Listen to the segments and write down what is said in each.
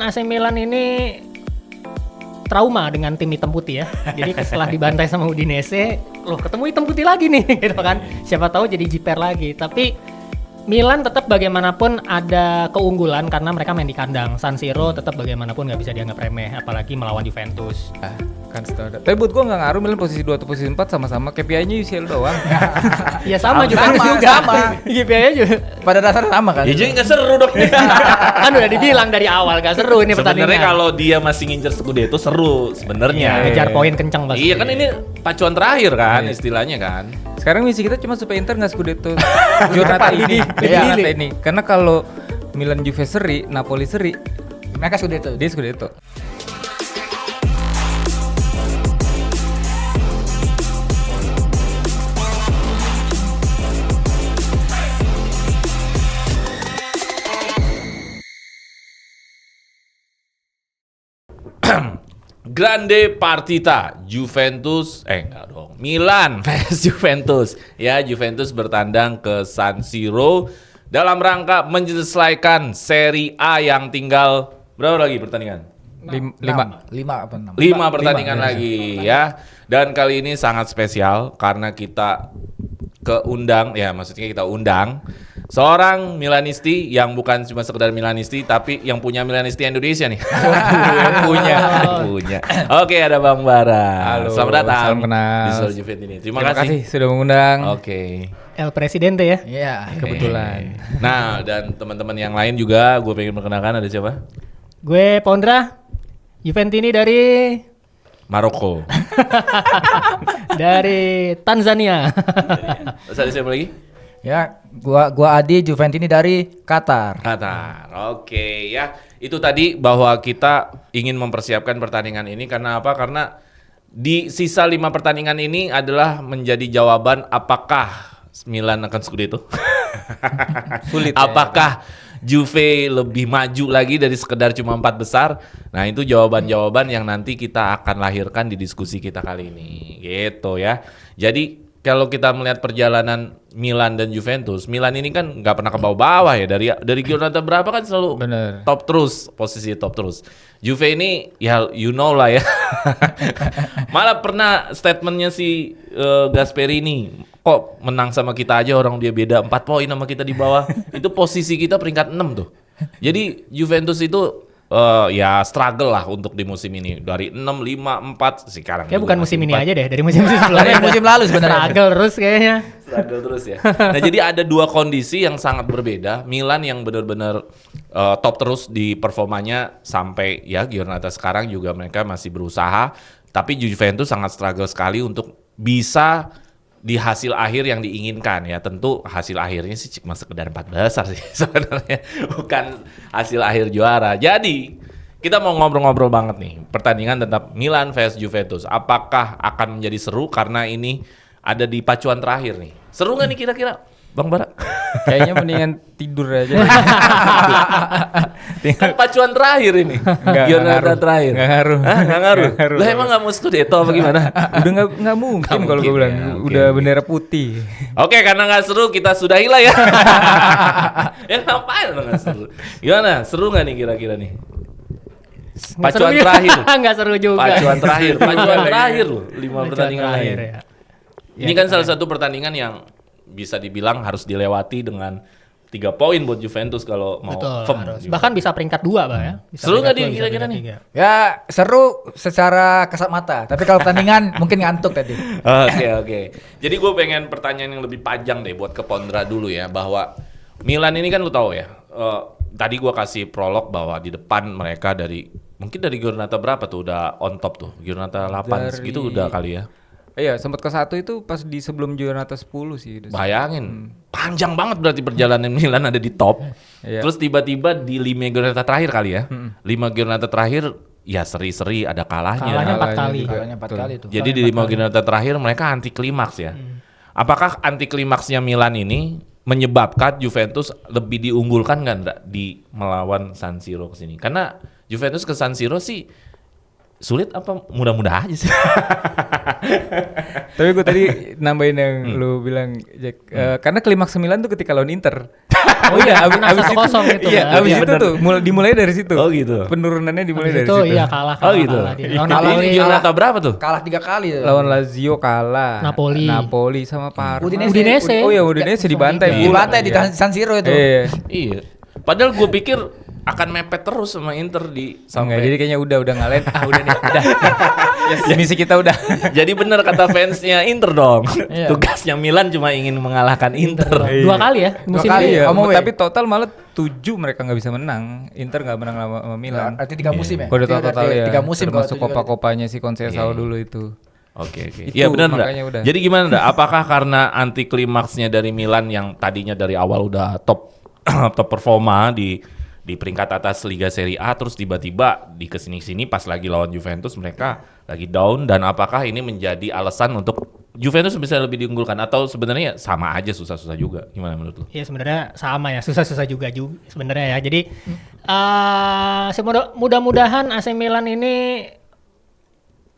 AC Milan ini trauma dengan tim hitam putih ya. Jadi setelah dibantai sama Udinese, loh ketemu hitam putih lagi nih gitu kan. Siapa tahu jadi jiper lagi. Tapi Milan tetap bagaimanapun ada keunggulan karena mereka main di kandang. San Siro tetap bagaimanapun nggak bisa dianggap remeh, apalagi melawan Juventus. Kan standar. Tapi buat gua nggak ngaruh, Milan posisi 2 atau posisi 4 sama-sama. KPI-nya UCL doang. Iya sama Juventus juga. KPI-nya juga. Pada dasarnya sama kan? Ya jadi nggak seru dong. Kan udah dibilang dari awal gak seru ini pertandingan. Sebenarnya kalau dia masih ngincer Scudetto seru sebenarnya. Ngejar poin kencang pasti. Iya kan ini pacuan terakhir kan istilahnya kan. Sekarang misi kita cuma supaya Inter nggak Scudetto Giornata ini. Giornata ini. Karena kalau Milan Juve seri, Napoli seri, Mereka Scudetto. dia Scudetto. Grande partita Juventus enggak dong Milan vs Juventus ya. Juventus bertandang ke San Siro dalam rangka menyelesaikan Serie A yang tinggal berapa lagi pertandingan? 5. 5 pertandingan lagi ya. Dan kali ini sangat spesial karena kita kita undang seorang Milanisti yang bukan cuma sekedar Milanisti tapi yang punya Milanisti Indonesia nih. punya. Oke, ada Bang Bara. Halo, Selamat datang. salam kenal. Di Soul Juventus ini. Terima Terima kasih. kasih sudah mengundang. Oke. El Presidente ya. Iya. Kebetulan. Nah, dan teman-teman yang lain juga gue pengen perkenalkan, ada siapa? Gue Pondra Juventini dari Maroko. dari Tanzania. Terus ada siapa lagi? Ya, gua Adi Juventini dari Qatar. Qatar. Oke ya. Itu tadi bahwa kita ingin mempersiapkan pertandingan ini karena apa? Karena di sisa 5 pertandingan ini adalah menjadi jawaban apakah Milan akan Scudetto? Sulit. Apakah Juve lebih maju lagi dari sekedar cuma 4 besar? Nah, itu jawaban-jawaban yang nanti kita akan lahirkan di diskusi kita kali ini. Gitu ya. Jadi kalau kita melihat perjalanan Milan dan Juventus, Milan ini kan nggak pernah ke bawah-bawah ya, dari Giornata berapa kan selalu Bener. top terus, posisi top terus. Juve ini ya you know lah ya. Malah pernah statementnya si Gasperini, kok menang sama kita aja orang dia beda 4 poin sama kita di bawah. Itu posisi kita peringkat 6 tuh. Jadi Juventus itu ya struggle lah untuk di musim ini dari 6, 5, 4 sekarang. Kayak bukan musim ini 4. aja deh, dari musim-musim sebelumnya. Dari musim lalu sebenarnya. Struggle terus kayaknya. Struggle terus ya. Nah, jadi ada 2 kondisi yang sangat berbeda. Milan yang benar-benar top terus di performanya sampai ya Giornata sekarang juga mereka masih berusaha, tapi Juventus sangat struggle sekali untuk bisa di hasil akhir yang diinginkan ya. Tentu hasil akhirnya sih cuma sekedar 4 besar sih sebenarnya, bukan hasil akhir juara. Jadi kita mau ngobrol-ngobrol banget nih pertandingan tentang Milan vs Juventus. Apakah akan menjadi seru karena ini ada di pacuan terakhir nih? Seru nggak nih kira-kira, Bang Bara? Kayaknya mendingan tidur aja. Kan pacuan terakhir ini. Giornata terakhir. Nggak ngaruh. Hah, nggak ngaruh. Ngaruh. Lah emang nggak mau Scudetto apa gimana? Udah nggak mungkin kalau gue bilang. ya. Oke, Udah oke. bendera putih. Oke, karena nggak seru kita sudahi lah ya. Ya ngapain nggak seru? Gimana? Seru nggak nih kira-kira nih? Pacuan terakhir. Nggak seru juga. Pacuan terakhir loh. 5 Pacuan pertandingan terakhir lain. ya. Ini kan salah satu pertandingan yang bisa dibilang harus dilewati dengan 3 poin buat Juventus kalau mau Betul, firm. harus. Bahkan bisa peringkat 2 Bang ya. Bisa Seru nggak peringkat dua, nih bisa kira-kira peringkat nih? 3. Ya, seru secara kasat mata. Tapi kalau pertandingan mungkin ngantuk tadi. Oke. Jadi gue pengen pertanyaan yang lebih panjang deh buat ke Pondra dulu ya, bahwa Milan ini kan lu tahu ya. Tadi gue kasih prolog bahwa di depan mereka mungkin dari Giornata berapa tuh udah on top tuh. Giornata 8 segitu udah kali ya. Iya, sempat ke 1 itu pas di sebelum Giornata 10 sih. Bayangin, panjang banget berarti perjalanan Milan ada di top. Iya. Terus tiba-tiba di 5 Giornata terakhir kali ya. 5 Giornata terakhir ya seri-seri ada kalahnya. Kalahnya 4 kali. Kalahnya 4 kali tuh. Jadi di 5 Giornata terakhir mereka anti klimaks ya. Apakah anti klimaksnya Milan ini menyebabkan Juventus lebih diunggulkan nggak di melawan San Siro kesini? Karena Juventus ke San Siro sih sulit apa mudah-mudah aja sih. Tapi gue tadi nambahin yang lu bilang Jack, karena klimaks 9 tuh ketika lawan Inter. Oh iya, abis itu 1-0 gitu iya, kan. abis Iya, itu bener. tuh dimulai dari situ. Oh gitu. Penurunannya dimulai Habis dari itu situ. iya kalah. Oh gitu. Dia. Lawan Kalah. Napoli, Giornata berapa tuh? Kalah 3 kali. Lawan Lazio kalah. Napoli. sama Parma. Udinese. Oh ya Udinese dibantai. Di bantai di San Siro itu. Iya. Iya. Padahal gue pikir akan mepet terus sama Inter di Enggak, sampai. jadi kayaknya udah ngalahin. Udah nih, udah. Misi kita udah. Jadi bener kata fansnya Inter dong. Iya. Tugasnya Milan cuma ingin mengalahkan Inter. 2 kali ya musim kali ini. ya. Home away. Tapi total malah 7 mereka nggak bisa menang. Inter nggak menang sama Milan. Arti 3 musim ya. Kalau total ya. 3 musim kalau termasuk 7 kali. Kopa-kopanya si Conceição Iya. dulu itu. Oke. Itu Iya benar makanya enggak? udah. Jadi gimana enggak? Apakah karena anti klimaksnya dari Milan yang tadinya dari awal udah top top performa di peringkat atas Liga Serie A, terus tiba-tiba di kesini-sini pas lagi lawan Juventus mereka lagi down, dan apakah ini menjadi alasan untuk Juventus bisa lebih diunggulkan atau sebenarnya sama aja susah-susah juga? Gimana menurut lu? Iya sebenarnya sama ya, susah-susah juga sebenarnya ya. Jadi mudah-mudahan AC Milan ini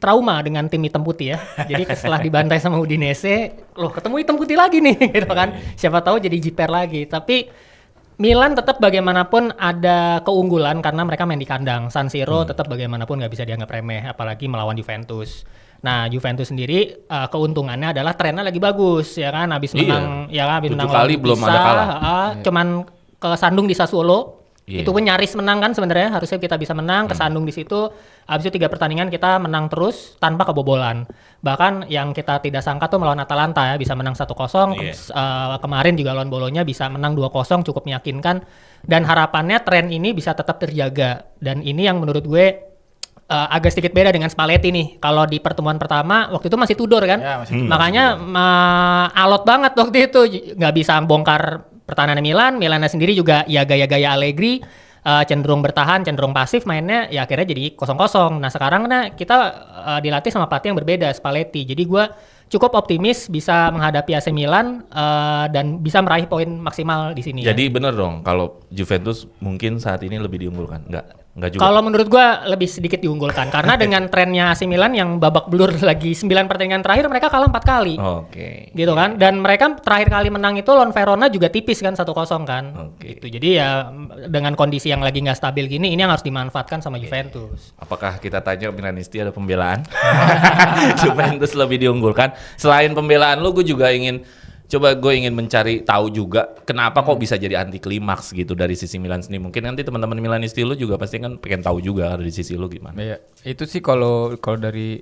trauma dengan tim hitam putih ya. Jadi setelah dibantai sama Udinese, loh ketemu hitam putih lagi nih gitu kan. Siapa tahu jadi jiper lagi. Tapi Milan tetap bagaimanapun ada keunggulan karena mereka main di kandang. San Siro tetap bagaimanapun nggak bisa dianggap remeh, apalagi melawan Juventus. Nah, Juventus sendiri keuntungannya adalah trennya lagi bagus ya kan, habis Iya. menang ya kan, habis 7 menang kali lawan belum Pisa, ada kalah. cuman kesandung di Sassuolo. Iya. Itu pun nyaris menang kan sebenarnya, harusnya kita bisa menang, kesandung di situ. Habis itu 3 pertandingan kita menang terus tanpa kebobolan. Bahkan yang kita tidak sangka tuh melawan Atalanta ya bisa menang 1-0. Iya. Kemarin juga lawan Bolonya bisa menang 2-0, cukup meyakinkan, dan harapannya tren ini bisa tetap terjaga. Dan ini yang menurut gue agak sedikit beda dengan Spalletti nih. Kalau di pertemuan pertama waktu itu masih Tudor kan, Ya, masih makanya alot banget waktu itu, nggak bisa bongkar pertahanan Milan sendiri juga ya gaya-gaya Allegri, cenderung bertahan, cenderung pasif mainnya, ya akhirnya jadi 0-0. Nah sekarang kita dilatih sama pelatih yang berbeda, Spalletti. Jadi gue cukup optimis bisa menghadapi AC Milan dan bisa meraih poin maksimal di sini. Jadi bener dong kalau Juventus mungkin saat ini lebih diunggulkan? Enggak juga. Kalau menurut gua lebih sedikit diunggulkan karena dengan trennya AC Milan yang babak belur lagi 9 pertandingan terakhir mereka kalah 4 kali. Oke. Gitu kan, dan mereka terakhir kali menang itu lawan Verona juga tipis kan 1-0 kan. Oke. Gitu. Jadi ya dengan kondisi yang lagi nggak stabil gini, ini yang harus dimanfaatkan sama Juventus. Apakah kita tanya Milanisti ada pembelaan? Juventus lebih diunggulkan. Selain pembelaan lu, gue ingin mencari tahu juga kenapa kok bisa jadi anti klimaks gitu dari sisi Milan sendiri. Mungkin nanti teman-teman Milanisti lu juga pasti kan pengen tahu juga dari sisi lu gimana. Iya, itu sih kalau dari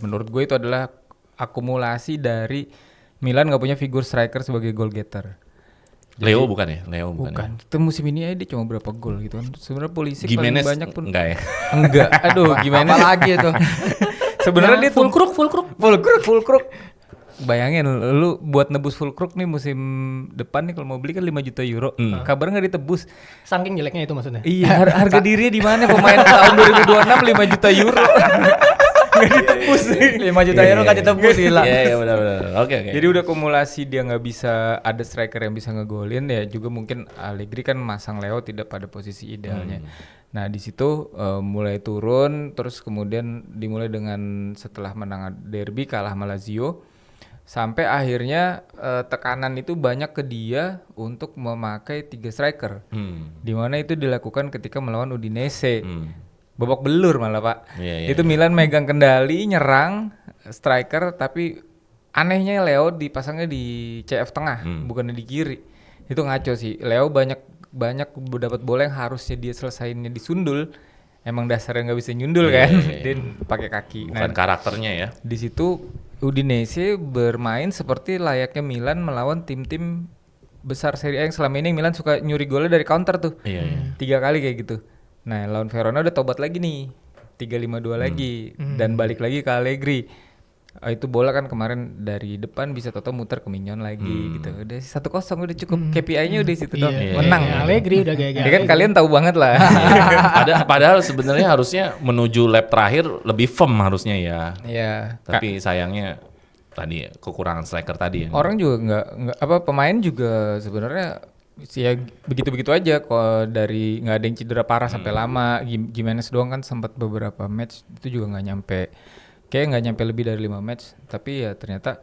menurut gue itu adalah akumulasi dari Milan nggak punya figur striker sebagai goal getter. Leo bukan ya? Leo bukan. Bukan. Itu musim ini aja dia cuma berapa gol gitu kan. Sebenarnya polisi paling Gimenez banyak pun enggak ya? enggak. Aduh, gimana? Apa lagi itu? Sebenarnya dia full crook. full crook. Bayangin lu buat nebus full crook nih musim depan nih kalau mau beli kan 5 juta euro. Kabarnya nggak ditebus. Saking jeleknya itu maksudnya. Iya, harga dirinya di mana pemain tahun 2026 5 juta euro. Nggak ditebus. 5 juta euro kan ditebus gila. Iya, benar. Oke. Jadi udah kumulasi dia nggak bisa ada striker yang bisa ngegolin ya, juga mungkin Allegri kan masang Leo tidak pada posisi idealnya. Nah di situ mulai turun, terus kemudian dimulai dengan setelah menang derby kalah sama Lazio, sampai akhirnya tekanan itu banyak ke dia untuk memakai 3 striker, di mana itu dilakukan ketika melawan Udinese. Babak belur malah Pak. Iya, Itu Milan megang kendali, nyerang striker, tapi anehnya Leo dipasangnya di CF tengah, bukannya di kiri. Itu ngaco sih. Leo banyak dapat bola yang harusnya dia selesainya disundul. Emang dasarnya nggak bisa nyundul kan? Dia pakai kaki. Bukan karakternya ya. Di situ Udinese bermain seperti layaknya Milan melawan tim-tim besar Serie A yang selama ini Milan suka nyuri golnya dari counter tuh. Iya. 3 kali kayak gitu. Nah, lawan Verona udah tobat lagi nih. 3-5-2 lagi dan balik lagi ke Allegri. Itu bola kan kemarin dari depan bisa toto muter ke Mignon lagi gitu. Udah 1-0 udah cukup. KPI-nya udah situ dong. Menang. Allegri udah gaya-gaya. Ya kan kalian tahu banget lah. Padahal sebenarnya harusnya menuju lap terakhir lebih firm harusnya ya. Iya. Tapi sayangnya tadi kekurangan striker tadi ya. Orang juga nggak pemain juga sebenarnya ya begitu-begitu aja kok, dari nggak ada yang cedera parah sampai lama. Gimenez doang kan sempat beberapa match itu juga nggak nyampe lebih dari 5 match, tapi ya ternyata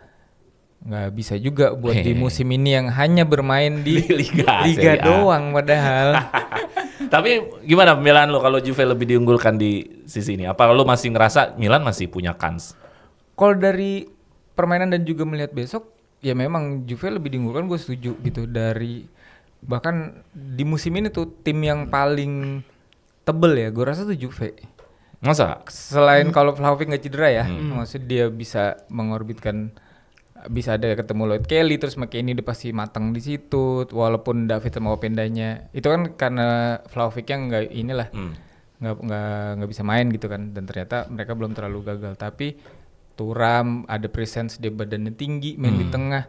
nggak bisa juga buat di musim ini yang hanya bermain di Di Liga Liga Serie A. doang padahal. Tapi gimana pembelaan lo kalau Juve lebih diunggulkan di sisi ini? Apa lo masih ngerasa Milan masih punya kans? Kalau dari permainan dan juga melihat besok, ya memang Juve lebih diunggulkan, gue setuju gitu. Dari bahkan di musim ini tuh tim yang paling tebel ya, gue rasa tuh Juve. Masa? Selain kalau Vlahovic nggak cedera ya, maksudnya dia bisa mengorbitkan, bisa ada ketemu Lloyd Kelly, terus McKennie dia pasti matang di situ. Walaupun David sama Opendanya itu kan karena Vlahovicnya nggak bisa main gitu kan, dan ternyata mereka belum terlalu gagal. Tapi Thuram ada presence, dia badannya tinggi, main di tengah.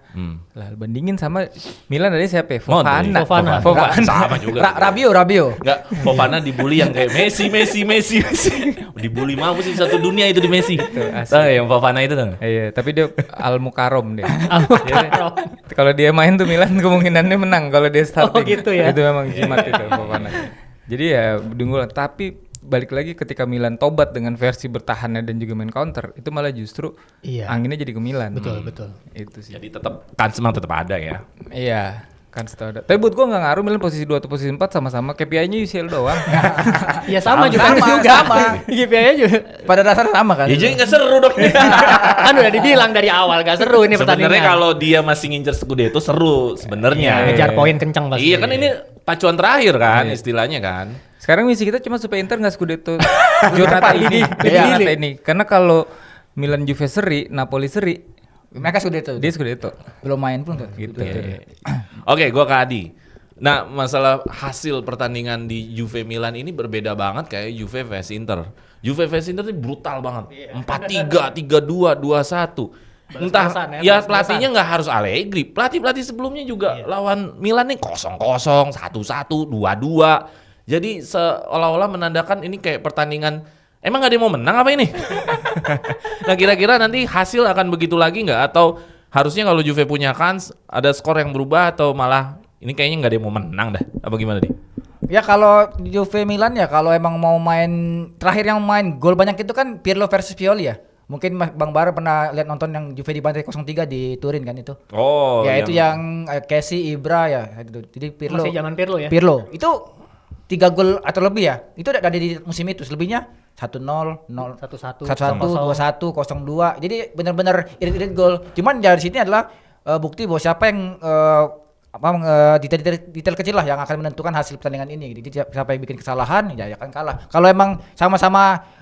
Lah bandingin sama Milan ada siapa ya? Fofana. Sama juga. Rabiot. Enggak, Fofana dibully yang kayak Messi. Dibully mampus sih satu dunia itu di Messi. Tahu yang Fofana itu tuh. Iya, tapi dia Al-Mukarram dia. Kalau dia main tuh Milan kemungkinannya menang kalau dia starting. Oh, gitu ya. Itu memang jimat itu Fofana. Jadi ya diunggulkan, tapi balik lagi ketika Milan tobat dengan versi bertahannya dan juga main counter, itu malah justru anginnya jadi ke Milan. Betul. Itu sih. Jadi tetap kans memang tetap ada ya. Iya, kan setahu ada. Tapi buat gua nggak ngaruh Milan posisi 2 atau posisi 4 sama-sama, KPI-nya UCL doang. Iya sama Juventus juga. KPI-nya juga. Pada dasarnya sama kan. Ya jadi nggak seru dong. Kan udah dibilang dari awal gak seru ini pertandingan. Sebenarnya kalau dia masih ngincer Scudetto seru sebenarnya. Ngejar poin kencang pasti. Iya kan ini pacuan terakhir kan istilahnya kan. Sekarang misi kita cuma supaya Inter nggak Scudetto Giornata ini. Karena kalau Milan Juve seri, Napoli seri, Mereka Scudetto. dia Scudetto. Belum main pun tuh. Gitu. Oke, gua ke Adi. Nah, masalah hasil pertandingan di Juve Milan ini berbeda banget kayak Juve vs Inter. Juve vs Inter ini brutal banget. 4-3, 3-2, 2-1. Entah ya pelatihnya nggak harus Allegri. Pelatih sebelumnya juga lawan Milan nih 0-0, 1-1, 2-2. Jadi seolah-olah menandakan ini kayak pertandingan emang gak ada yang mau menang apa ini? Nah kira-kira nanti hasil akan begitu lagi nggak? Atau harusnya kalau Juve punya kans ada skor yang berubah atau malah ini kayaknya nggak ada yang mau menang dah? Apa gimana nih? Ya kalau Juve Milan ya kalau emang mau main terakhir yang main gol banyak itu kan Pirlo versus Pioli ya. Mungkin Bang Bara pernah lihat nonton yang Juve dibantai 0-3 di Turin kan itu. Oh, ya itu yang Kessi, Ibra ya. Jadi Pirlo. Masih zaman Pirlo ya. Pirlo. Itu 3 gol atau lebih ya. Itu ada di musim itu. Selebihnya 1-0, 0, 1-1, 1-1, 2-1, 0-2. Jadi benar-benar irit-irit gol. Cuman dari sini adalah bukti bahwa siapa yang detail kecil lah yang akan menentukan hasil pertandingan ini. Jadi siapa yang bikin kesalahan ya akan kalah. Kalau emang sama-sama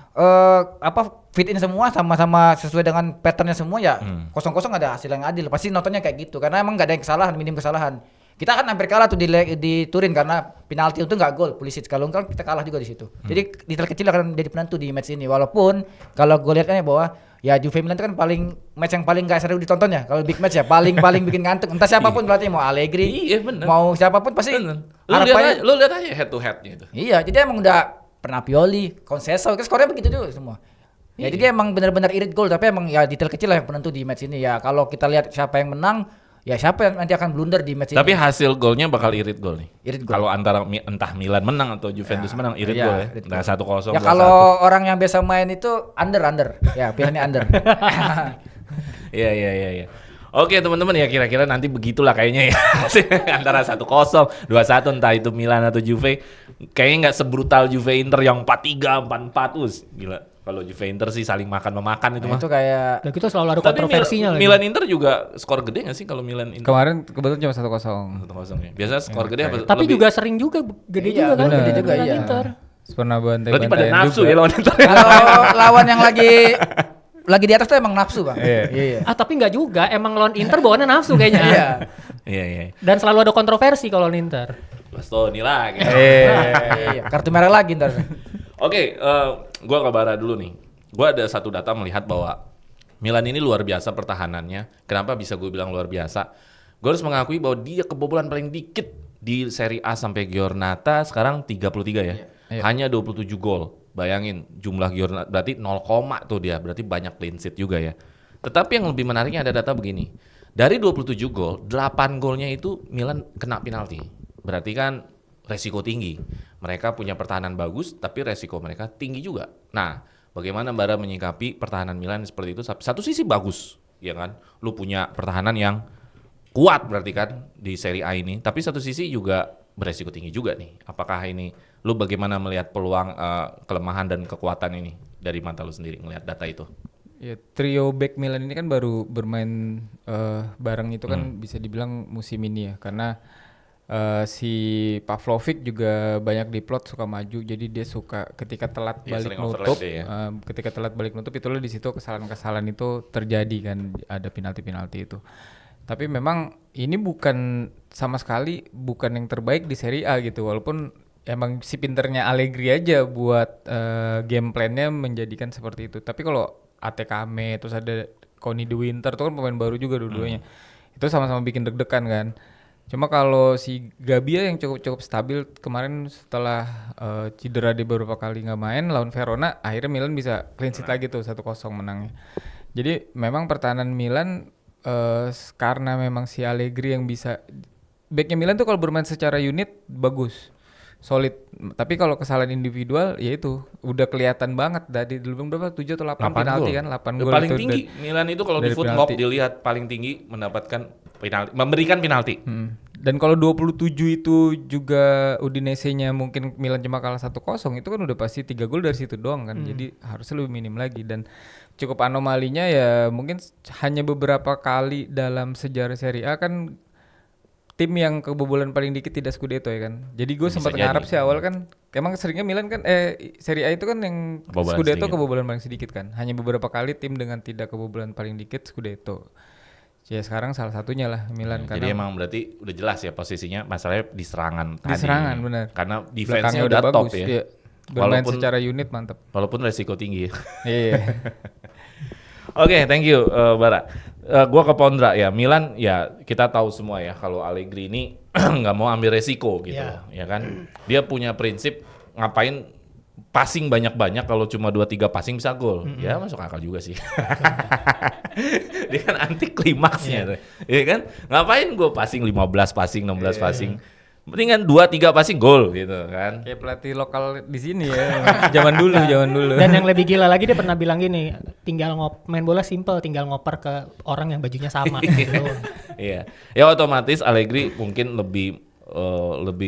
fit in semua, sama-sama sesuai dengan patternnya semua ya 0-0 ada hasil yang adil. Pasti nontonnya kayak gitu karena emang nggak ada yang kesalahan, minim kesalahan. Kita kan hampir kalah tuh di Turin karena penalti itu nggak gol, Pulisic. Kalau enggak kita kalah juga di situ. Jadi detail kecil akan jadi penentu di match ini. Walaupun kalau gue lihatnya bahwa ya Juve Milan itu kan match yang paling gak seru ditonton ya. Kalau big match ya paling bikin ngantuk. Entah siapapun berarti mau Allegri, mau siapapun pasti. Lu lihat aja head to headnya itu. Iya, jadi emang udah pernah Pioli, Conceição, skornya begitu juga semua. Ya jadi emang benar-benar irit gol, tapi emang ya detail kecil lah yang penentu di match ini. Ya kalau kita lihat siapa yang menang, ya siapa yang nanti akan blunder di match ini. Tapi hasil golnya bakal irit gol nih. Irit gol. Kalau antara entah Milan menang atau Juventus menang irit gol ya. Entah 1-0. Ya kalau orang yang biasa main itu under. Ya pilihannya under. Iya. Oke teman-teman ya kira-kira nanti begitulah kayaknya ya. Antara 1-0, 2-1 entah itu Milan atau Juve. Kayaknya nggak sebrutal Juve Inter yang 4-3, 4-4. Gila. Kalau Juve Inter sih saling makan-memakan itu mah. Itu kayak Dan kita selalu ada tapi kontroversinya lagi. Milan Inter juga skor gede nggak sih kalau Milan Inter? Kemarin kebetulan cuma 1-0. 1-0 ya. Biasa skor gede apa? Tapi juga sering juga gede juga kan. bener. Gede juga Iya. Milan Inter. Pernah Berarti pada bantai-bantaian nafsu juga. ya lawan Inter. kalau lawan yang lagi di atas tuh emang nafsu, Bang. Iya. Tapi nggak juga, emang lawan Inter bawaannya nafsu kayaknya. Iya. Dan selalu ada kontroversi kalau lawan Inter. Bastoni lagi. Iya, kartu merah lagi ntar. Oke, gua ke Bara dulu nih. Gua ada satu data melihat bahwa Milan ini luar biasa pertahanannya. Kenapa bisa gue bilang luar biasa? Gue harus mengakui bahwa dia kebobolan paling dikit di Serie A sampai Giornata sekarang 33 ya. Hanya 27 gol. Bayangin jumlah Giornata berarti 0, tuh dia. Berarti banyak clean sheet juga ya. Tetapi yang lebih menariknya ada data begini. Dari 27 gol, 8 golnya itu Milan kena penalti. Berarti kan resiko tinggi. Mereka punya pertahanan bagus tapi resiko mereka tinggi juga. Nah, bagaimana Bara menyikapi pertahanan Milan seperti itu? Satu sisi bagus, ya kan? Lu punya pertahanan yang kuat berarti kan di Serie A ini. Tapi satu sisi juga beresiko tinggi juga nih. Apakah ini lu bagaimana melihat peluang kelemahan dan kekuatan ini dari mata lu sendiri ngelihat data itu? Ya, trio back Milan ini kan baru bermain bareng itu kan bisa dibilang musim ini ya, karena si Pavlovic juga banyak diplot suka maju, jadi dia suka ketika telat balik nutup, ketika telat balik nutup itulah di situ kesalahan-kesalahan itu terjadi kan, ada penalti-penalti itu. Tapi memang ini bukan sama sekali bukan yang terbaik di Serie A gitu, walaupun emang si pinternya Allegri aja buat game plan-nya menjadikan seperti itu. Tapi kalau Atekame terus ada Conny De Winter itu kan pemain baru juga dua-duanya. Itu sama-sama bikin deg-degan kan. Cuma kalau si Gabbia yang cukup stabil kemarin setelah cedera dia beberapa kali nggak main lawan Verona, akhirnya Milan bisa clean sheet lagi tuh 1-0 menangnya. Jadi memang pertahanan Milan karena memang si Allegri yang bisa, backnya Milan tuh kalau bermain secara unit bagus, solid. Tapi kalau kesalahan individual ya itu udah kelihatan banget dari dulu berapa 7 atau 8 penalti kan, 8 gol paling itu tinggi Milan itu kalau di Footmob dilihat paling tinggi mendapatkan penalti, memberikan penalti. Dan kalau 27 itu juga Udinese-nya mungkin Milan cuma kalah 1-0, itu kan udah pasti 3 gol dari situ doang kan. Jadi harusnya lebih minim lagi, dan cukup anomalinya ya mungkin hanya beberapa kali dalam sejarah Serie A kan tim yang kebobolan paling dikit tidak Scudetto ya kan. Jadi gue sempat ngarep sih awal kan, emang seringnya Milan kan Serie A itu kan yang Scudetto kebobolan paling sedikit kan. Hanya beberapa kali tim dengan tidak kebobolan paling dikit Scudetto. Ya sekarang salah satunya lah Milan. Jadi emang berarti udah jelas ya posisinya, masalahnya di serangan tadi. Di serangan benar. Karena defense-nya udah top bagus, ya. Iya. Bermain secara unit mantap. Walaupun resiko tinggi. Iya. Oke, thank you Bara. Gua ke Pondra ya. Milan ya kita tahu semua ya kalau Allegri ini nggak mau ambil resiko gitu, ya kan. Dia punya prinsip ngapain passing banyak-banyak kalau cuma 2-3 passing bisa gol. Ya masuk akal juga sih. Dia kan anti klimaksnya, ya kan? Ngapain gue passing 15 passing, 16 passing? Mendingan 2-3 passing gol gitu kan. Kayak pelatih lokal di sini ya. Zaman dulu. Dan yang lebih gila lagi dia pernah bilang gini, tinggal main bola simple, tinggal ngoper ke orang yang bajunya sama gitu. Iya. Ya otomatis Allegri mungkin lebih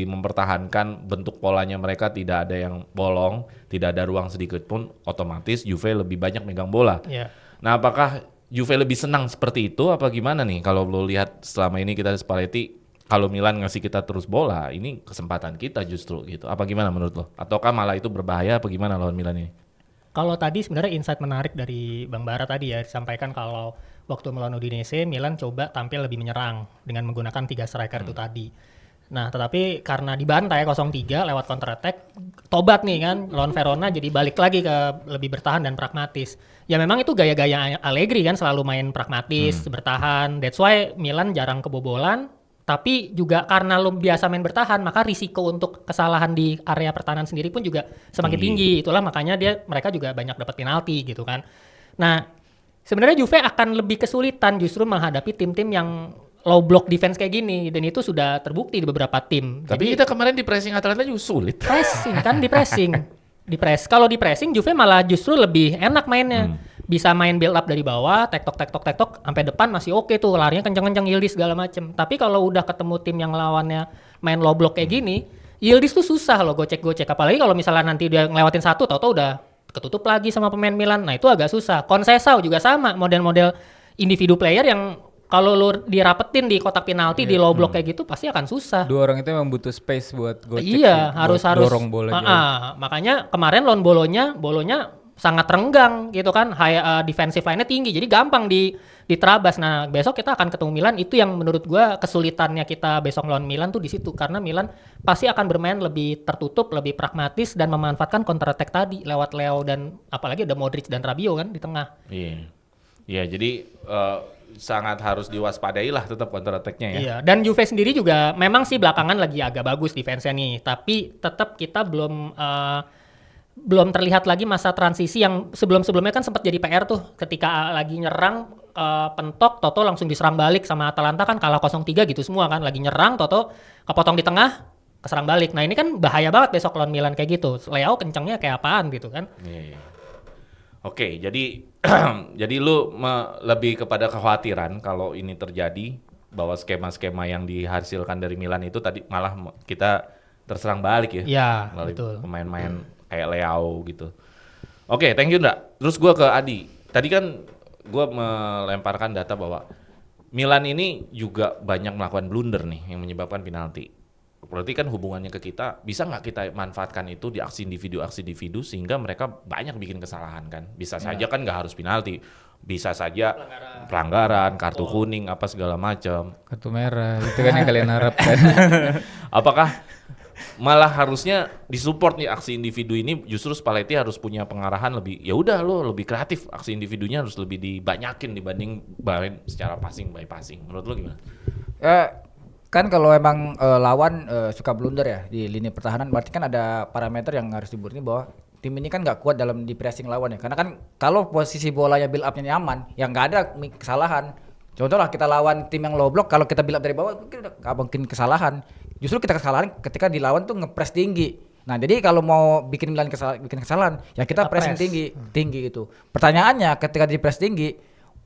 mempertahankan bentuk polanya, mereka tidak ada yang bolong, tidak ada ruang sedikit pun, otomatis Juve lebih banyak megang bola. Yeah. Nah, apakah Juve lebih senang seperti itu apa gimana nih? Kalau lo lihat selama ini kita Spalletti, kalau Milan ngasih kita terus bola, ini kesempatan kita justru gitu. Apa gimana menurut lo? Ataukah malah itu berbahaya apa gimana lawan Milan ini? Kalau tadi sebenarnya insight menarik dari Bang Bara tadi ya, disampaikan kalau waktu melawan Udinese, Milan coba tampil lebih menyerang dengan menggunakan 3 striker itu tadi. Nah, tetapi karena dibantai 0-3 lewat counter attack, tobat nih kan, lawan Verona jadi balik lagi ke lebih bertahan dan pragmatis. Ya memang itu gaya-gaya Allegri kan, selalu main pragmatis, bertahan. That's why Milan jarang kebobolan, tapi juga karena lo biasa main bertahan, maka risiko untuk kesalahan di area pertahanan sendiri pun juga semakin tinggi. Itulah makanya mereka juga banyak dapat penalti gitu kan. Nah, sebenarnya Juve akan lebih kesulitan justru menghadapi tim-tim yang low block defense kayak gini, dan itu sudah terbukti di beberapa tim. Tapi kita kemarin di pressing Atalanta juga sulit. Pressing kan, di press. Kalau di pressing Juve malah justru lebih enak mainnya. Bisa main build up dari bawah, tektok sampai depan masih oke tuh, larinya kencang-kencang, Yildiz segala macem. Tapi kalau udah ketemu tim yang lawannya main low block kayak gini, Yildiz tuh susah loh gocek-gocek. Apalagi kalau misalnya nanti dia ngelewatin satu, tau-tau udah ketutup lagi sama pemain Milan. Nah itu agak susah. Conceição juga sama, model-model individu player yang kalau lu dirapetin di kotak penalti di low block kayak gitu pasti akan susah. Dua orang itu memang butuh space buat gocek. Iya, harus dorong bola jauh. Makanya kemarin lawan bolonya sangat renggang gitu kan. Defensive line-nya tinggi, jadi gampang diterabas. Nah, besok kita akan ketemu Milan, itu yang menurut gua kesulitannya kita besok lawan Milan tuh di situ, karena Milan pasti akan bermain lebih tertutup, lebih pragmatis dan memanfaatkan counter attack tadi lewat Leo, dan apalagi ada Modric dan Rabiot kan di tengah. Iya. Iya, jadi sangat harus diwaspadai lah tetap counter attack-nya ya. Iya, dan Juve sendiri juga memang sih belakangan lagi agak bagus defense-nya nih, tapi tetap kita belum terlihat lagi masa transisi yang sebelumnya kan sempat jadi PR tuh, ketika lagi nyerang pentok, Toto langsung diserang balik sama Atalanta kan, kalah 0-3 gitu semua kan, lagi nyerang Toto kepotong di tengah, keserang balik. Nah ini kan bahaya banget besok lawan Milan kayak gitu, Leo kencengnya kayak apaan gitu kan. Iya. Oke, jadi jadi lu lebih kepada kekhawatiran kalau ini terjadi bahwa skema-skema yang dihasilkan dari Milan itu tadi malah kita terserang balik ya. Ya, Melalui betul. pemain-pemain kayak Leao gitu. Oke, thank you Nda. Terus gua ke Adi. Tadi kan gua melemparkan data bahwa Milan ini juga banyak melakukan blunder nih yang menyebabkan penalti. Berarti kan hubungannya ke kita, bisa nggak kita manfaatkan itu di aksi individu sehingga mereka banyak bikin kesalahan kan. Bisa saja kan nggak harus penalti, bisa saja pelanggaran, kartu kuning, apa segala macam. Kartu merah, itu kan yang kalian harapkan. Apakah malah harusnya disupport nih aksi individu ini, justru Spalletti harus punya pengarahan lebih, ya udah lo lebih kreatif, aksi individunya harus lebih dibanyakin dibanding main secara passing by passing. Menurut lo gimana? Kan kalau emang lawan suka blunder ya di lini pertahanan, berarti kan ada parameter yang harus dibuat bahwa tim ini kan nggak kuat dalam di pressing lawan ya. Karena kan kalau posisi bolanya build up-nya nyaman, yang nggak ada kesalahan. Contoh lah kita lawan tim yang low block, kalau kita build up dari bawah kita nggak mungkin kesalahan. Justru kita kesalahan ketika dilawan tuh nge-press tinggi. Nah jadi kalau mau bikin Milan bikin kesalahan, ya kita pressing tinggi gitu. Pertanyaannya ketika di press tinggi,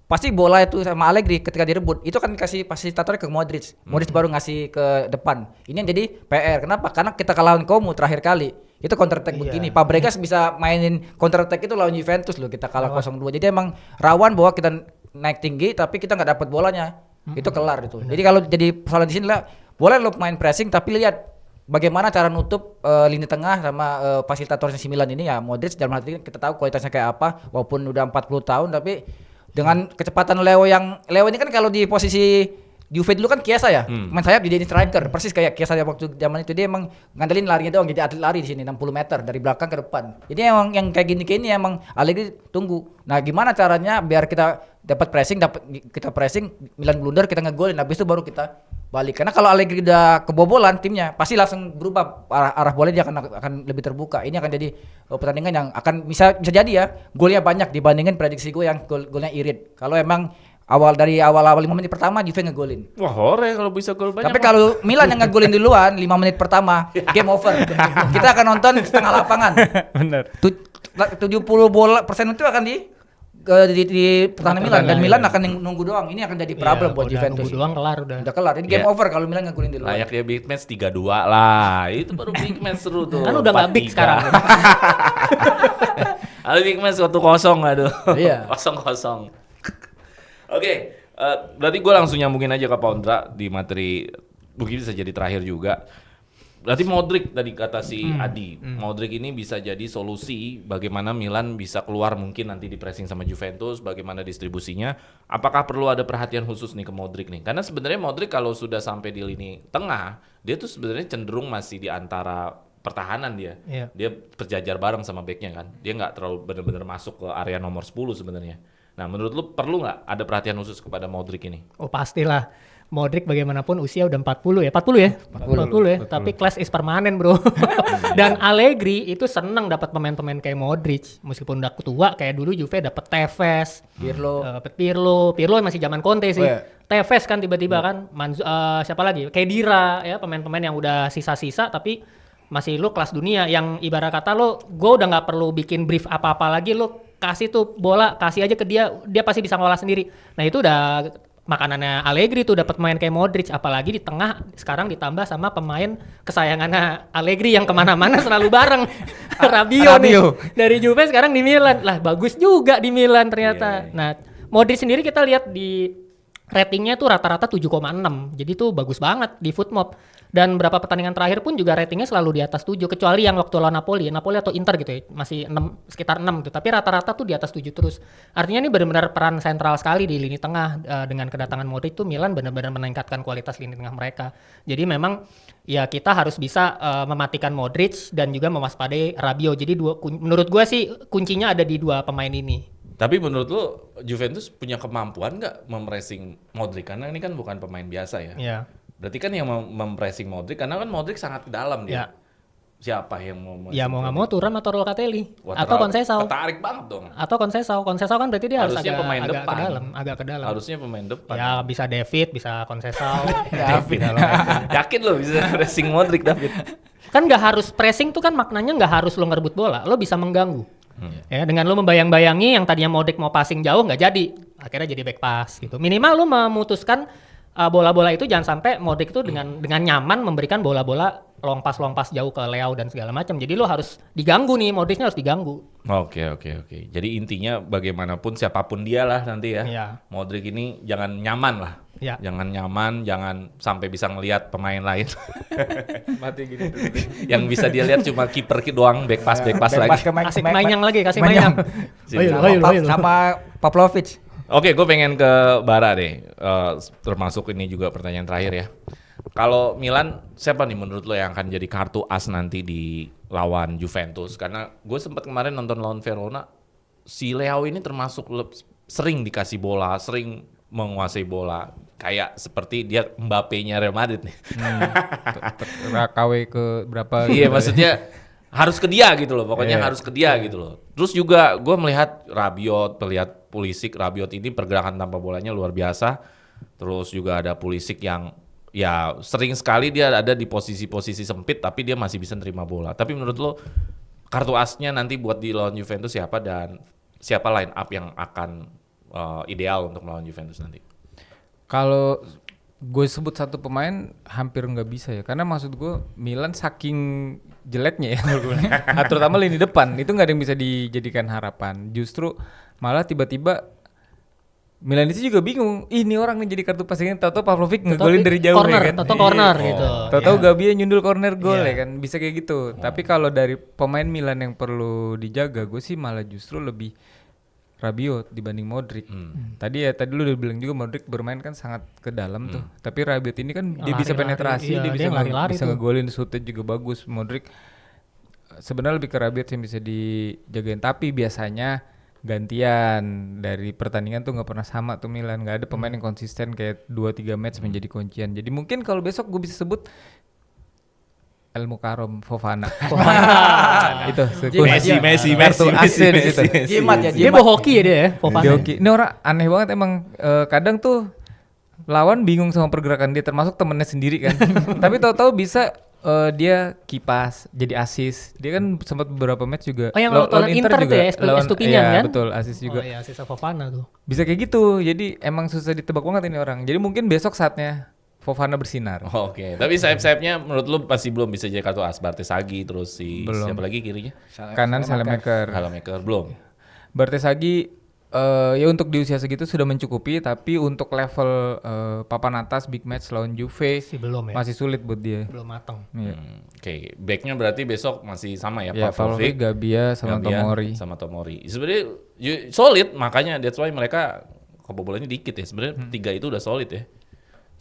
pasti bola itu sama Allegri ketika direbut itu kan kasih fasilitatornya ke Modric. Modric baru ngasih ke depan. Ini yang jadi PR. Kenapa? Karena kita lawan Como terakhir kali itu counter attack begini. Fabregas bisa mainin counter attack itu lawan Juventus loh, kita kalah 0-2. Jadi emang rawan bahwa kita naik tinggi tapi kita nggak dapat bolanya. Itu kelar itu. Jadi kalau jadi persoalan di sini lah, boleh lo main pressing tapi lihat bagaimana cara nutup lini tengah sama fasilitatornya si Milan ini ya. Modric dalam hal ini kita tahu kualitasnya kayak apa, walaupun udah 40 tahun tapi dengan kecepatan Leo ini kan kalau di posisi Juve dulu kan Chiesa ya, main sayap jadi striker, persis kayak Chiesa waktu zaman itu. Dia emang ngandelin larinya doang, jadi atlet lari di sini 60 meter dari belakang ke depan. Jadi emang yang kayak gini emang Allegri tunggu. Nah gimana caranya biar kita dapat pressing, kita pressing, Milan blunder, kita ngegolin, habis itu baru kita balik. Karena kalau Allegri udah kebobolan timnya, pasti langsung berubah arah bola, dia akan lebih terbuka. Ini akan jadi pertandingan yang akan bisa jadi ya golnya banyak dibandingin prediksi gue yang golnya irit. Kalau emang dari awal 5 menit pertama Juve ngegolin. Wah hore kalau bisa gol banyak. Tapi kalau Milan yang ngegolin duluan 5 menit pertama, game over. Kita akan nonton setengah lapangan. Bener. 70% itu akan di pertahanan Milan, dan Milan akan nunggu doang. Ini akan jadi problem buat Juventus. Nunggu doang kelar udah. Udah kelar. Ini game over kalau Milan ngegolin duluan. Layak dia big match 3-2 lah. Itu baru big match seru tuh. Kan udah nggak big 4-3. sekarang. Ada big match 1-0 aduh. Iya. 0-0. Oke, berarti gue langsung nyambungin aja ke Pondra di materi, mungkin bisa jadi terakhir juga. Berarti Modric tadi kata si Adi, Modric ini bisa jadi solusi bagaimana Milan bisa keluar mungkin nanti di pressing sama Juventus, bagaimana distribusinya. Apakah perlu ada perhatian khusus nih ke Modric nih? Karena sebenarnya Modric kalau sudah sampai di lini tengah, dia tuh sebenarnya cenderung masih di antara pertahanan dia. Iya. Dia berjajar bareng sama backnya kan. Dia nggak terlalu benar-benar masuk ke area nomor 10 sebenarnya. Nah, menurut lu perlu nggak ada perhatian khusus kepada Modric ini? Oh pastilah. Modric bagaimanapun usia udah 40 ya. 40 ya? 40 ya. Tapi class is permanen, Bro. Dan Allegri itu seneng dapat pemain-pemain kayak Modric. Meskipun udah tua kayak dulu Juve dapat Tevez, dapat Pirlo masih zaman Conte sih. Oh, iya. Tevez kan tiba-tiba kan siapa lagi? Kedira ya, pemain-pemain yang udah sisa-sisa tapi masih lu kelas dunia, yang ibarat kata lo gue udah nggak perlu bikin brief apa-apa lagi, lo kasih tuh bola, kasih aja ke dia pasti bisa ngolah sendiri. Nah itu udah makanannya Allegri tuh, dapat pemain kayak Modric, apalagi di tengah sekarang ditambah sama pemain kesayangannya Allegri yang kemana-mana selalu bareng. Rabiot nih dari Juve sekarang di Milan lah, bagus juga di Milan ternyata. Nah Modric sendiri kita lihat di ratingnya tuh rata-rata 7,6, jadi tuh bagus banget di Footmob. Dan berapa pertandingan terakhir pun juga ratingnya selalu di atas 7, kecuali yang waktu lawan Napoli atau Inter gitu ya, masih 6, sekitar 6 gitu. Tapi rata-rata tuh di atas 7 terus. Artinya ini benar-benar peran sentral sekali di lini tengah. Dengan kedatangan Modric tuh Milan benar-benar meningkatkan kualitas lini tengah mereka. Jadi memang ya kita harus bisa mematikan Modric dan juga mewaspadai Rabiot. Jadi menurut gue sih kuncinya ada di dua pemain ini. Tapi menurut lu Juventus punya kemampuan nggak mempressing Modric? Karena ini kan bukan pemain biasa ya. Iya. Berarti kan yang mempressing Modric, karena kan Modric sangat ke dalam dia. Ya. Siapa yang mau? Ya mau nggak mau Thuram atau Locatelli Wah, atau Conceição. Tertarik banget dong. Atau Conceição kan berarti dia Harusnya harus pemain depan. agak ke dalam. Harusnya pemain depan. Ya bisa David, bisa Conceição. David. Yakin lo bisa pressing Modric, David? Kan nggak harus pressing tuh kan, maknanya nggak harus lo ngerebut bola, lo bisa mengganggu. Ya, dengan lu membayang-bayangi yang tadinya Modric mau passing jauh nggak jadi, akhirnya jadi back pass gitu. Minimal lu memutuskan bola-bola itu jangan sampai Modric itu dengan nyaman memberikan bola-bola long pass jauh ke Leao dan segala macam. Jadi lu harus diganggu nih, Modricnya harus diganggu. Oke. Jadi intinya bagaimanapun siapapun dia lah nanti ya. Iya. Modric ini jangan nyaman lah. Ya. Jangan nyaman, jangan sampai bisa ngelihat pemain lain. Mati gitu. Yang bisa dia lihat cuma kiper doang, back pass lagi. Kasih Maignan lagi, kasih Maignan. Sama Pavlovic. Oke, gue pengen ke Bara deh. Termasuk ini juga pertanyaan terakhir ya. Kalau Milan, siapa nih menurut lo yang akan jadi kartu as nanti di lawan Juventus? Karena gue sempat kemarin nonton lawan Verona, si Leao ini termasuk sering dikasih bola, sering menguasai bola. Kayak seperti dia Mbappe-nya Real Madrid nih. KW ke berapa? Iya, maksudnya harus ke dia gitu loh. Pokoknya harus ke dia gitu loh. Terus juga gue melihat Pulisic, Rabiot ini pergerakan tanpa bolanya luar biasa. Terus juga ada Pulisic yang ya sering sekali dia ada di posisi-posisi sempit tapi dia masih bisa nerima bola. Tapi menurut lo kartu asnya nanti buat di lawan Juventus siapa dan siapa line up yang akan ideal untuk melawan Juventus nanti? Kalau gue sebut satu pemain hampir nggak bisa ya, karena maksud gue Milan saking jeleknya ya terutama lini depan itu nggak ada yang bisa dijadikan harapan. Justru malah tiba-tiba Milan itu juga bingung, ini orang nih jadi kartu passingnya, tahu-tahu Pavlovic ngegolin dari jauh corner, ya kan. corner gitu. Tahu-tahu Gabbia nyundul corner gol ya kan, bisa kayak gitu. Tapi kalau dari pemain Milan yang perlu dijaga, gue sih malah justru lebih Rabiot dibanding Modric. Tadi lu udah bilang juga Modric bermain kan sangat ke dalam tuh. Tapi Rabiot ini kan dia bisa penetrasi, dia bisa ngegolin, shootnya juga bagus. Modric sebenarnya lebih ke Rabiot yang bisa dijagain, tapi biasanya gantian dari pertandingan tuh nggak pernah sama tuh Milan. Nggak ada pemain yang konsisten kayak 2-3 match menjadi kuncian. Jadi mungkin kalau besok gue bisa sebut El Mukarom Fofana. Itu Messi. Dia bawa hoki ya dia ya, Fofana. Ini orang aneh banget emang, kadang tuh lawan bingung sama pergerakan dia, termasuk temennya sendiri kan. Tapi tahu-tahu bisa dia kipas jadi asis. Dia kan sempat beberapa match juga. Oh yang lawan Inter juga, tuh ya, Estupinian kan? Betul, asis juga. Oh iya, asis Fofana tuh. Bisa kayak gitu. Jadi emang susah ditebak banget ini orang. Jadi mungkin besok saatnya Fofana bersinar. Oke. Tapi sayap-sayapnya menurut lu pasti belum bisa jadi kartu as. Bartesaghi terus siapa lagi kirinya? Kanan Salemaker belum. Bartesaghi ya untuk di usia segitu sudah mencukupi, tapi untuk level papan atas big match lawan Juve sih belum ya. Masih sulit buat dia. Belum matang. Oke. Backnya berarti besok masih sama ya, Pavlovic, Gabbia sama Tomori. Sebenarnya solid, makanya that's why mereka kebobolannya dikit ya. Sebenarnya 3 itu udah solid ya.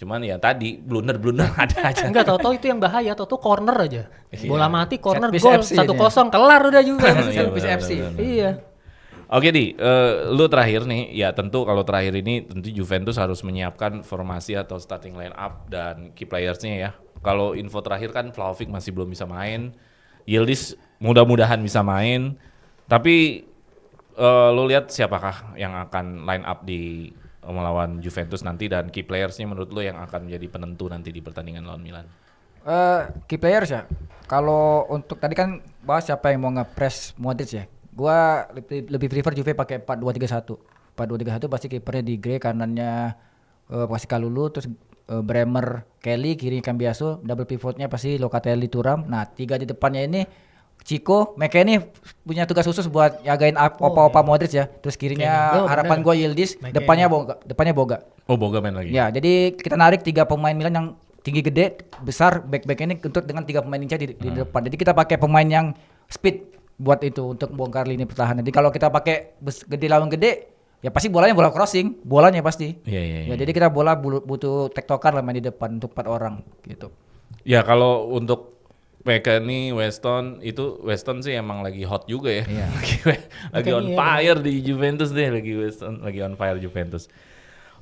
Cuman ya tadi blunder ada aja. Enggak, tahu-tahu itu yang bahaya, tahu-tahu corner aja. Bola mati, corner, Set gol, piece 1-0, kelar udah juga. FC. Iya. Oke lu terakhir nih, ya tentu kalau terakhir ini tentu Juventus harus menyiapkan formasi atau starting line up dan key players-nya ya. Kalau info terakhir kan Vlahovic masih belum bisa main, Yildiz mudah-mudahan bisa main, tapi lu lihat siapakah yang akan line up di melawan Juventus nanti dan key players-nya menurut lo yang akan menjadi penentu nanti di pertandingan lawan Milan? Key players ya. Kalau untuk tadi kan bahas siapa yang mau nge-press Modric ya. Gua lebih prefer Juve pakai 4-2-3-1. 4-2-3-1 pasti kipernya di Gray, kanannya pasti Kalulu, terus Bremer, Kelly, kiri Cambiaso, double pivotnya pasti Locatelli, Thuram. Nah, 3 di depannya ini Chico, McKennie punya tugas khusus buat jagain opa-opa Modric ya. Terus kirinya harapan gue Yildiz, depannya Boga. Oh, Boga main lagi. Ya, jadi kita narik 3 pemain Milan yang tinggi gede, besar, back ini untuk dengan 3 pemain Inca di depan. Jadi kita pakai pemain yang speed buat itu untuk bongkar lini pertahanan. Jadi kalau kita pakai gede lawan gede, ya pasti bolanya bola crossing, bolanya pasti. Iya. Ya, jadi kita butuh tektokan lah main di depan untuk 4 orang gitu. Ya kalau untuk McKennie, Weston sih emang lagi hot juga ya. Iya. lagi on fire di Juventus deh, Weston lagi on fire Juventus.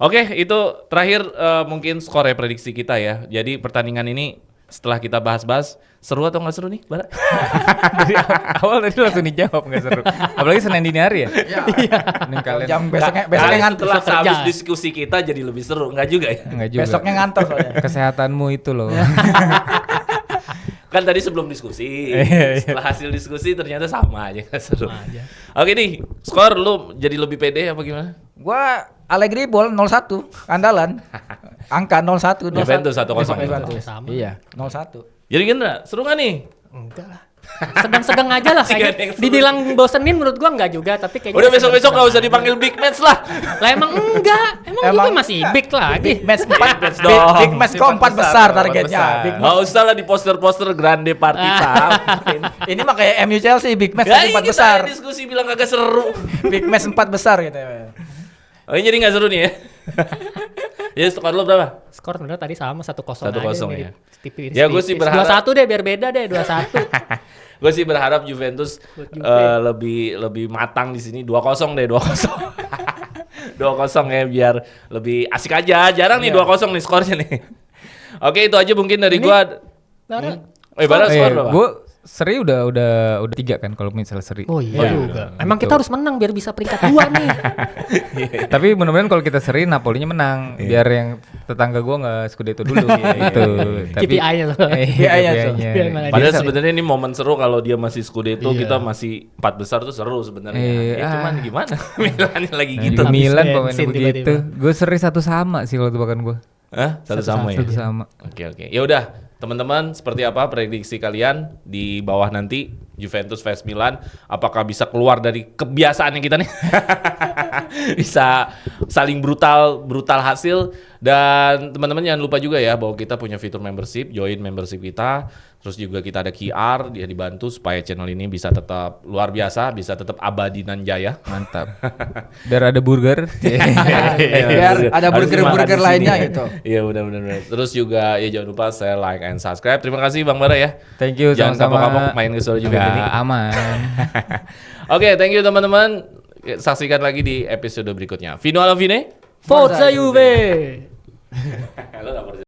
Oke, itu terakhir mungkin skor prediksi kita ya. Jadi pertandingan ini setelah kita bahas-bahas, seru atau nggak seru nih, Bara? Dari awal tadi langsung dijawab nggak seru. Apalagi Senin dini hari ya. Iya. Jam besoknya ngantor. Setelah habis diskusi kita jadi lebih seru, nggak juga ya? Nggak juga. Besoknya ngantor soalnya. Kesehatanmu itu loh. Kan tadi sebelum diskusi, setelah hasil diskusi ternyata sama aja, nggak seru. Sama aja. Oke nih, skor lu jadi lebih pede apa gimana? Gua Allegri bol 0-1 andalan. Angka 0-1. Juventus 1-0. Juventus. Sama. Iya, 0-1. Jadi Gendra, seru nggak nih? Enggak lah. Sedang-sedang aja lah Masih nggak ada yang kayaknya. seru. Dibilang bosenin menurut gua enggak juga, tapi kayaknya Udah besok-besok sedang-sedang nggak usah aja. dipanggil big match lah. Lah emang enggak. Emang juga masih big lagi. Big match 4 match dong. Big match kok 4 besar targetnya. Big match. Nggak usah lah di poster-poster grande party Pak. Ini mah kayak MU Chelsea big match Ya, 4 kita besar. diskusi bilang kagak seru. Big match 4 besar gitu. Oh, ini jadi nggak seru nih ya? Jadi skor lu berapa? Skor sebenarnya tadi sama 1-0 1-0 aja. ya. Tipis, Ya, gua sih berharap- 2-1 deh biar beda deh 2-1. Gue sih berharap Juventus Buat Juve. lebih matang di sini 2-0 deh 2-0. 2-0 ya biar lebih asik aja. Jarang nih 2-0 nih skornya nih. Oke, itu aja mungkin dari gua. Bara. Bara skor berapa? Gue seri udah 3 kan kalau misalnya seri. Oh iya Oh, iya. juga. Emang kita harus menang biar bisa peringkat 2 nih. Tapi mudah-mudahan kalau kita seri Napolinya menang, biar yang tetangga gua nggak Scudetto dulu gitu. KPI-nya loh. KPI-nya tuh. Biar malah Padahal dia- sebenarnya ini momen seru kalau dia masih Scudetto, Iya. kita masih 4 besar tuh seru sebenarnya. Iya. Ya, cuman gimana? Milan lagi Nah, gitu. di Milan Habis pemainnya bensin begitu. tiba-tiba. Gue seri 1 sama sih kalau tebakan gue. Hah? Satu sama ya? 1 sama. Oke. Ya udah, teman-teman, seperti apa prediksi kalian di bawah nanti Juventus vs Milan? Apakah bisa keluar dari kebiasaannya kita nih? Bisa saling brutal hasil. Dan teman-teman jangan lupa juga ya bahwa kita punya fitur membership, join membership kita. Terus juga kita ada QR, dia dibantu supaya channel ini bisa tetap luar biasa, bisa tetap abadi nan jaya. Mantap. Biar ada burger. Biar ada Harus burger-burger dimakan di lainnya sini. gitu. Iya benar-benar. Terus juga ya jangan lupa share, like, and subscribe. Terima kasih Bang Bara ya. Thank you Jangan sama-sama. kapok-kapok main ke Solo juga ini. Nggak, aman. Oke, thank you teman-teman. Saksikan lagi di episode berikutnya. Fino alla fine. Forza Juve. Halo, nggak percaya.